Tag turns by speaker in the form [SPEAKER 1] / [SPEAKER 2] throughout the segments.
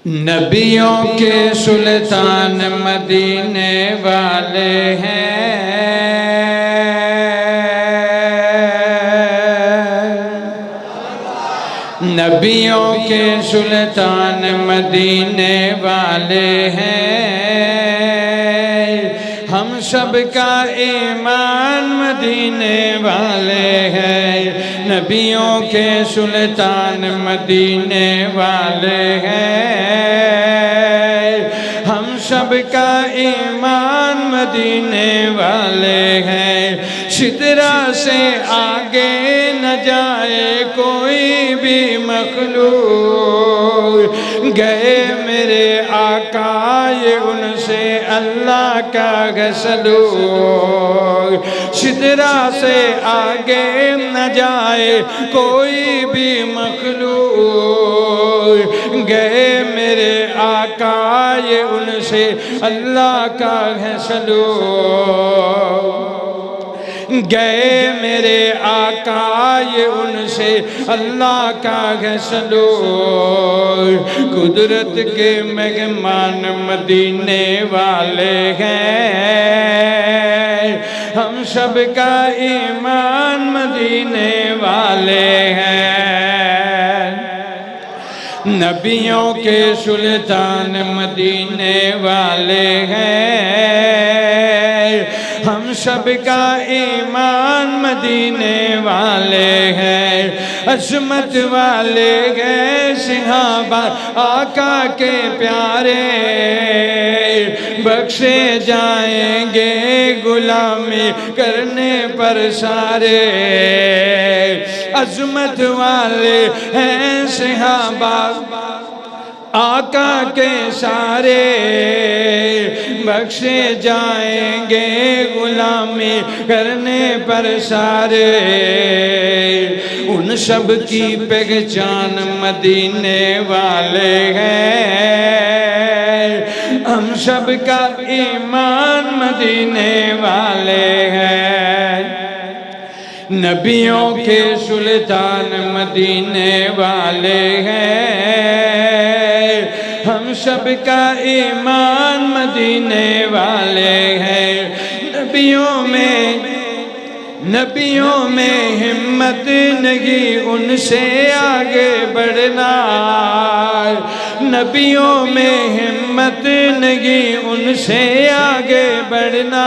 [SPEAKER 1] نبیوں کے سلطان مدینے والے ہیں، نبیوں کے سلطان مدینے والے ہیں، ہم سب کا ایمان مدینے والے ہیں، نبیوں کے سلطان مدینے والے ہیں، ہم سب کا ایمان مدینے والے ہیں، شدرا سے آگے نہ جائے کوئی بھی مخلوق، گئے میرے آقا یہ ان سے اللہ کا سلوک، شدرا سے آگے نہ جائے کوئی بھی مخلوق، گئے میرے آقا یہ ان سے اللہ کا سلوک، گئے میرے آقا یہ ان سے اللہ کا سلوک، قدرت کے مہمان مدینے والے ہیں، ہم سب کا ایمان مدینے والے ہیں، نبیوں کے سلطان مدینے والے ہیں، ہم سب کا ایمان مدینے والے ہیں، عظمت والے ہیں صحابہ آقا کے پیارے، بخشے جائیں گے غلامی کرنے پر سارے، عظمت والے ہیں صحابہ آقا کے سارے، بخشے جائیں گے غلامی کرنے پر سارے، ان سب کی پہچان مدینے والے ہیں، ہم سب کا ایمان مدینے والے ہیں، نبیوں کے سلطان مدینے والے ہیں، ہم سب کا ایمان مدینے والے ہیں، نبیوں میں ہمت نہیں ان سے آگے بڑھنا، نبیوں میں ہمت نہیں ان سے آگے بڑھنا،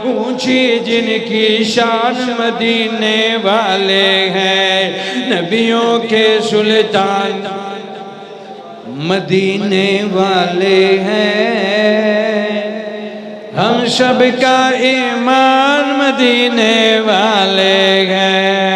[SPEAKER 1] اونچی جن کی شان مدینے والے ہیں، نبیوں کے سلطان مدینے والے ہیں، ہم سب کا ایمان مدینے والے ہیں۔